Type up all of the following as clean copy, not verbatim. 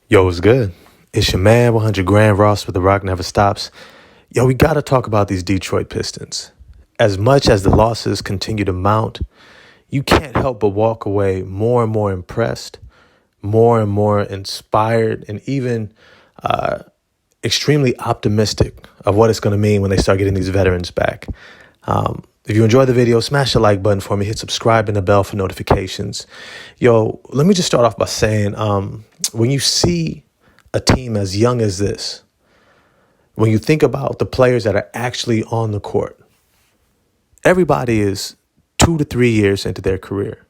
Yo, what's good? It's your man, 100 Grand Ross with The Rock Never Stops. Yo, we got to talk about these Detroit Pistons. As much as the losses continue to mount, you can't help but walk away more and more impressed, more and more inspired, and even extremely optimistic of what it's going to mean when they start getting these veterans back. If you enjoyed the video, smash the like button for me, hit subscribe and the bell for notifications. Yo, let me just start off by saying, when you see a team as young as this, when you think about the players that are actually on the court, everybody is 2 to 3 years into their career,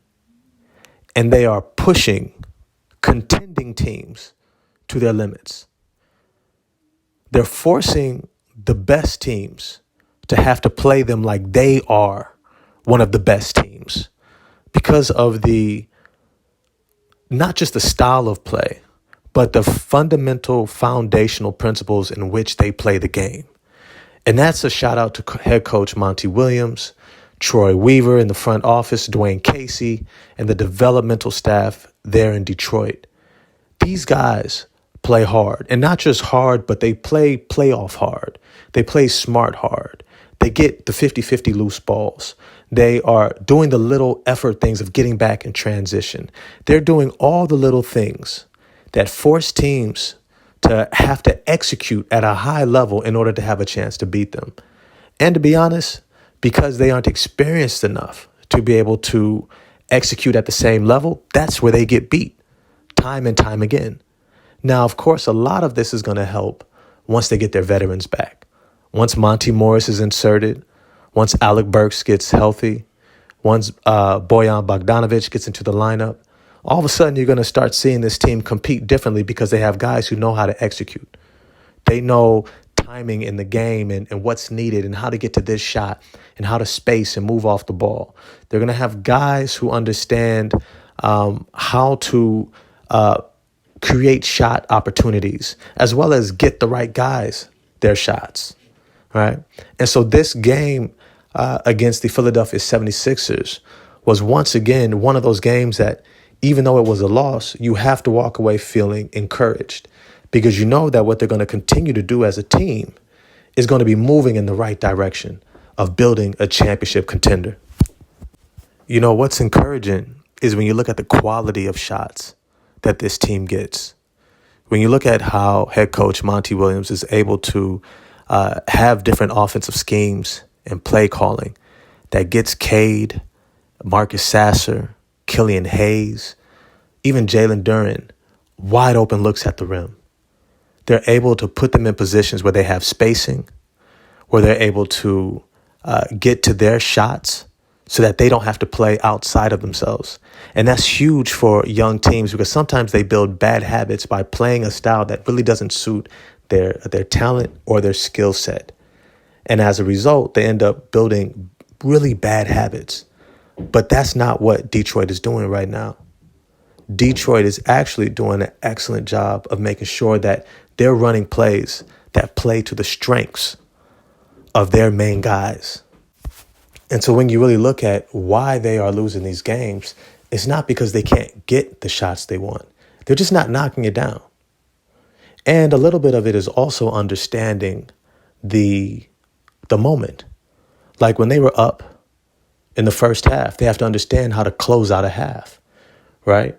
and they are pushing contending teams to their limits. They're forcing the best teams to have to play them like they are one of the best teams because of not just the style of play, but the fundamental foundational principles in which they play the game. And that's a shout out to head coach Monty Williams, Troy Weaver in the front office, Dwayne Casey, and the developmental staff there in Detroit. These guys play hard, and not just hard, but they play playoff hard. They play smart hard. They get the 50-50 loose balls. They are doing the little effort things of getting back in transition. They're doing all the little things that force teams to have to execute at a high level in order to have a chance to beat them. And to be honest, because they aren't experienced enough to be able to execute at the same level, that's where they get beat time and time again. Now, of course, a lot of this is going to help once they get their veterans back. Once Monty Morris is inserted, once Alec Burks gets healthy, once Bojan Bogdanovic gets into the lineup, all of a sudden you're going to start seeing this team compete differently because they have guys who know how to execute. They know timing in the game and what's needed and how to get to this shot and how to space and move off the ball. They're going to have guys who understand how to create shot opportunities as well as get the right guys their shots. Right. And so this game against the Philadelphia 76ers was once again one of those games that even though it was a loss, you have to walk away feeling encouraged because you know that what they're going to continue to do as a team is going to be moving in the right direction of building a championship contender. You know, what's encouraging is when you look at the quality of shots that this team gets. When you look at how head coach Monty Williams is able to have different offensive schemes and play calling that gets Cade, Marcus Sasser, Killian Hayes, even Jalen Duren, wide open looks at the rim. They're able to put them in positions where they have spacing, where they're able to get to their shots so that they don't have to play outside of themselves. And that's huge for young teams because sometimes they build bad habits by playing a style that really doesn't suit their talent or their skill set. And as a result, they end up building really bad habits. But that's not what Detroit is doing right now. Detroit is actually doing an excellent job of making sure that they're running plays that play to the strengths of their main guys. And so when you really look at why they are losing these games, it's not because they can't get the shots they want. They're just not knocking it down. And a little bit of it is also understanding the moment. Like when they were up in the first half, they have to understand how to close out a half, right?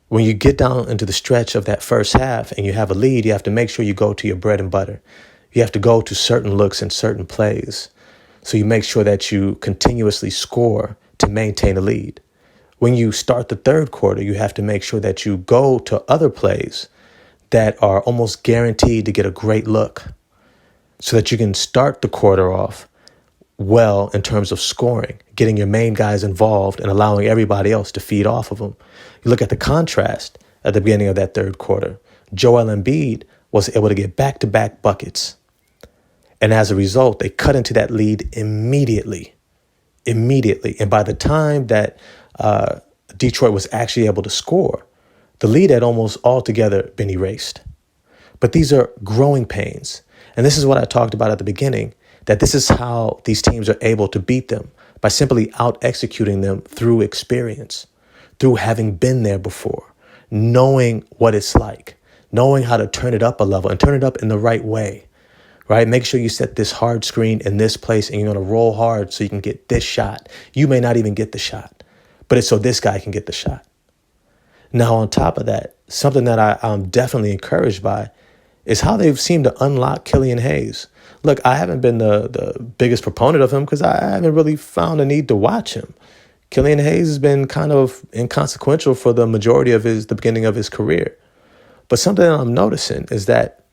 When you get down into the stretch of that first half and you have a lead, you have to make sure you go to your bread and butter. You have to go to certain looks and certain plays. So you make sure that you continuously score to maintain a lead. When you start the third quarter, you have to make sure that you go to other plays that are almost guaranteed to get a great look so that you can start the quarter off well in terms of scoring, getting your main guys involved and allowing everybody else to feed off of them. You look at the contrast at the beginning of that third quarter. Joel Embiid was able to get back-to-back buckets. And as a result, they cut into that lead immediately. And by the time that Detroit was actually able to score, the lead had almost altogether been erased. But these are growing pains. And this is what I talked about at the beginning, that this is how these teams are able to beat them, by simply out-executing them through experience, through having been there before, knowing what it's like, knowing how to turn it up a level and turn it up in the right way, right? Make sure you set this hard screen in this place and you're going to roll hard so you can get this shot. You may not even get the shot, but it's so this guy can get the shot. Now, on top of that, something that I'm definitely encouraged by is how they've seemed to unlock Killian Hayes. Look, I haven't been the biggest proponent of him because I haven't really found a need to watch him. Killian Hayes has been kind of inconsequential for the majority of the beginning of his career. But something that I'm noticing is that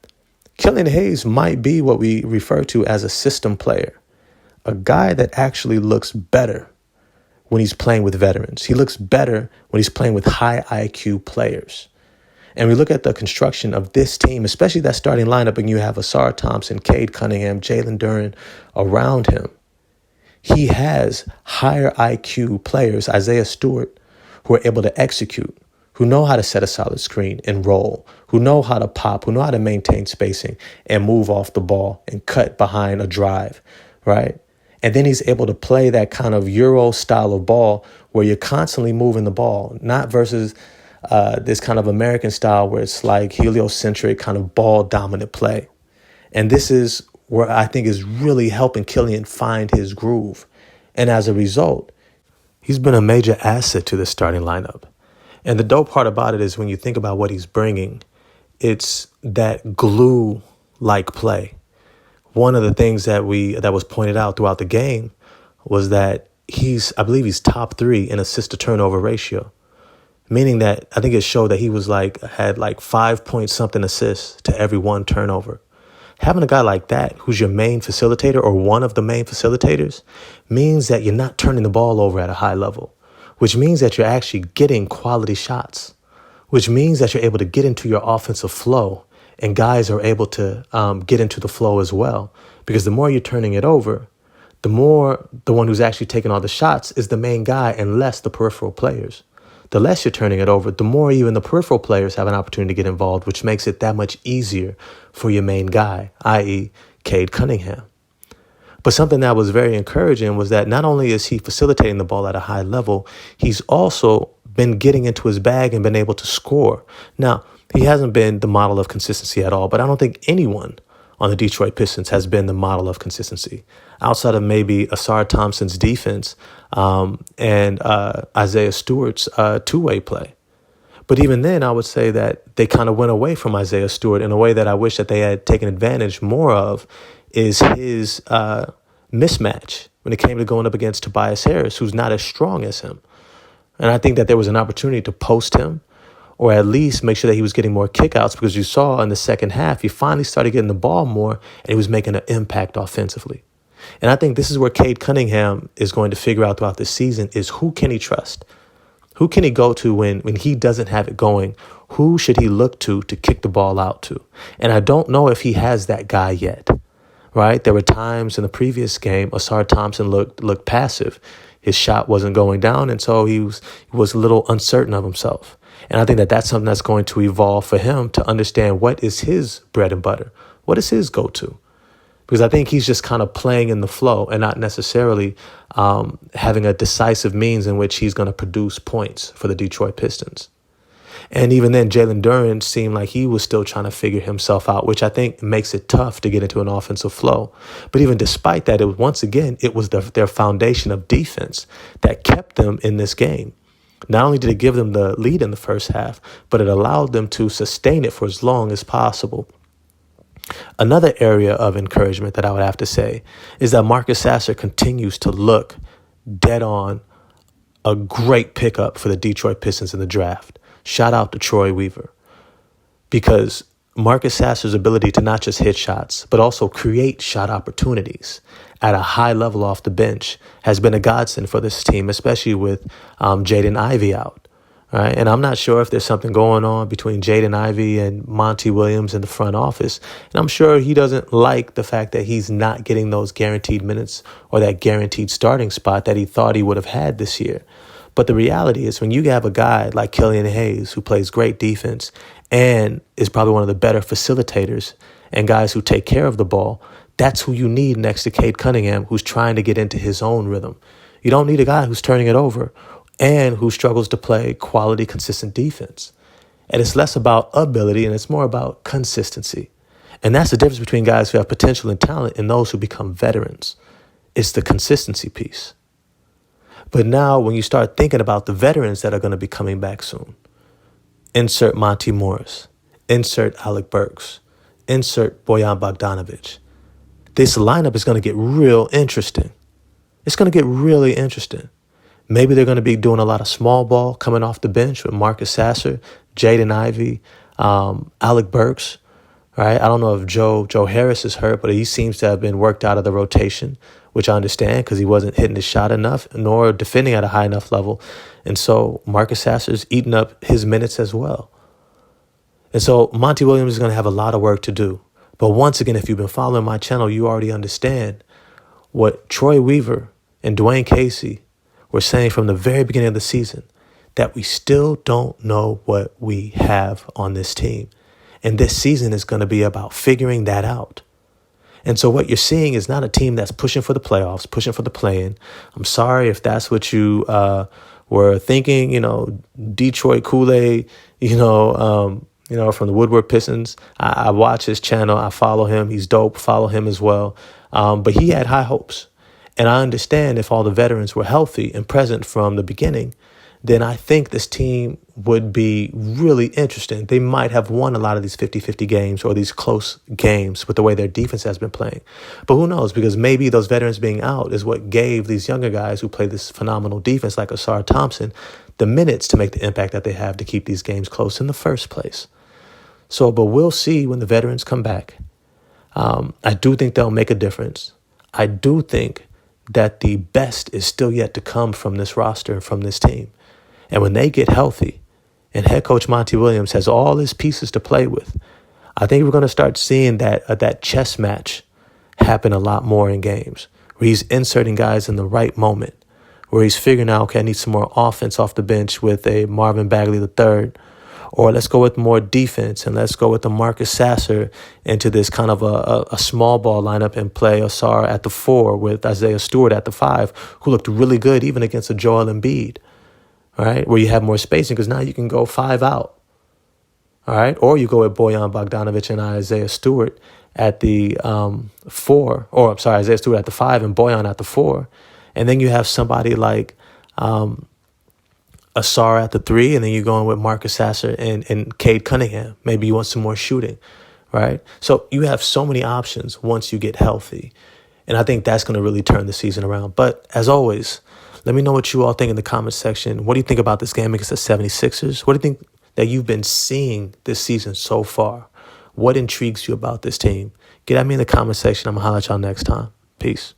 Killian Hayes might be what we refer to as a system player, a guy that actually looks better when he's playing with veterans. He looks better when he's playing with high IQ players. And we look at the construction of this team, especially that starting lineup, and you have Asar Thompson, Cade Cunningham, Jalen Duren around him. He has higher IQ players, Isaiah Stewart, who are able to execute, who know how to set a solid screen and roll, who know how to pop, who know how to maintain spacing and move off the ball and cut behind a drive, right? And then he's able to play that kind of Euro style of ball where you're constantly moving the ball, not versus this kind of American style where it's like heliocentric kind of ball dominant play. And this is where I think is really helping Killian find his groove. And as a result, he's been a major asset to the starting lineup. And the dope part about it is when you think about what he's bringing, it's that glue-like play. One of the things that was pointed out throughout the game was that I believe he's top 3 in assist to turnover ratio. Meaning that I think it showed that he had 5 point something assists to every 1 turnover. Having a guy like that, who's your main facilitator or one of the main facilitators, means that you're not turning the ball over at a high level, which means that you're actually getting quality shots, which means that you're able to get into your offensive flow and guys are able to get into the flow as well. Because the more you're turning it over, the more the one who's actually taking all the shots is the main guy and less the peripheral players. The less you're turning it over, the more even the peripheral players have an opportunity to get involved, which makes it that much easier for your main guy, i.e. Cade Cunningham. But something that was very encouraging was that not only is he facilitating the ball at a high level, he's also been getting into his bag and been able to score. Now, he hasn't been the model of consistency at all, but I don't think anyone on the Detroit Pistons has been the model of consistency outside of maybe Asar Thompson's defense and Isaiah Stewart's two-way play. But even then, I would say that they kind of went away from Isaiah Stewart in a way that I wish that they had taken advantage more of is his mismatch when it came to going up against Tobias Harris, who's not as strong as him. And I think that there was an opportunity to post him or at least make sure that he was getting more kickouts because you saw in the second half, he finally started getting the ball more and he was making an impact offensively. And I think this is where Cade Cunningham is going to figure out throughout this season is who can he trust? Who can he go to when he doesn't have it going? Who should he look to kick the ball out to? And I don't know if he has that guy yet, right? There were times in the previous game, Asar Thompson looked passive. His shot wasn't going down, and so he was a little uncertain of himself. And I think that that's something that's going to evolve for him to understand what is his bread and butter. What is his go-to? Because I think he's just kind of playing in the flow and not necessarily having a decisive means in which he's going to produce points for the Detroit Pistons. And even then, Jalen Duren seemed like he was still trying to figure himself out, which I think makes it tough to get into an offensive flow. But even despite that, it was their foundation of defense that kept them in this game. Not only did it give them the lead in the first half, but it allowed them to sustain it for as long as possible. Another area of encouragement that I would have to say is that Marcus Sasser continues to look dead on a great pickup for the Detroit Pistons in the draft. Shout out to Troy Weaver, because Marcus Sasser's ability to not just hit shots, but also create shot opportunities at a high level off the bench has been a godsend for this team, especially with Jaden Ivey out. Right? And I'm not sure if there's something going on between Jaden Ivey and Monty Williams in the front office. And I'm sure he doesn't like the fact that he's not getting those guaranteed minutes or that guaranteed starting spot that he thought he would have had this year. But the reality is when you have a guy like Killian Hayes who plays great defense and is probably one of the better facilitators and guys who take care of the ball, that's who you need next to Cade Cunningham, who's trying to get into his own rhythm. You don't need a guy who's turning it over and who struggles to play quality, consistent defense. And it's less about ability and it's more about consistency. And that's the difference between guys who have potential and talent and those who become veterans. It's the consistency piece. But now when you start thinking about the veterans that are going to be coming back soon, insert Monty Morris, insert Alec Burks, insert Bojan Bogdanovic. This lineup is going to get real interesting. It's going to get really interesting. Maybe they're going to be doing a lot of small ball coming off the bench with Marcus Sasser, Jaden Ivey, Alec Burks. Right? I don't know if Joe Harris is hurt, but he seems to have been worked out of the rotation, which I understand because he wasn't hitting his shot enough nor defending at a high enough level. And so Marcus Sasser's eating up his minutes as well. And so Monty Williams is going to have a lot of work to do. But once again, if you've been following my channel, you already understand what Troy Weaver and Dwayne Casey were saying from the very beginning of the season, that we still don't know what we have on this team. And this season is going to be about figuring that out. And so what you're seeing is not a team that's pushing for the playoffs, pushing for the play-in. I'm sorry if that's what you were thinking, Detroit Kool-Aid, from the Woodward Pistons. I watch his channel. I follow him. He's dope. Follow him as well. But he had high hopes. And I understand if all the veterans were healthy and present from the beginning, then I think this team would be really interesting. They might have won a lot of these 50-50 games or these close games with the way their defense has been playing. But who knows? Because maybe those veterans being out is what gave these younger guys who play this phenomenal defense like Asar Thompson the minutes to make the impact that they have to keep these games close in the first place. But we'll see when the veterans come back. I do think they'll make a difference. I do think that the best is still yet to come from this roster and from this team. And when they get healthy and head coach Monty Williams has all his pieces to play with, I think we're going to start seeing that chess match happen a lot more in games where he's inserting guys in the right moment, where he's figuring out, okay, I need some more offense off the bench with a Marvin Bagley III, or let's go with more defense and let's go with the Marcus Sasser into this kind of a small ball lineup and play Asar at the 4 with Isaiah Stewart at the 5, who looked really good even against a Joel Embiid. All right, where you have more spacing because now you can go 5 out. All right, or you go with Bojan Bogdanovic and Isaiah Stewart at the 4, or Isaiah Stewart at the 5 and Bojan at the 4. And then you have somebody like Asar at the 3, and then you're going with Marcus Sasser and Cade Cunningham. Maybe you want some more shooting, right? So you have so many options once you get healthy. And I think that's going to really turn the season around. But as always, let me know what you all think in the comments section. What do you think about this game against the 76ers? What do you think that you've been seeing this season so far? What intrigues you about this team? Get at me in the comment section. I'm going to holler at y'all next time. Peace.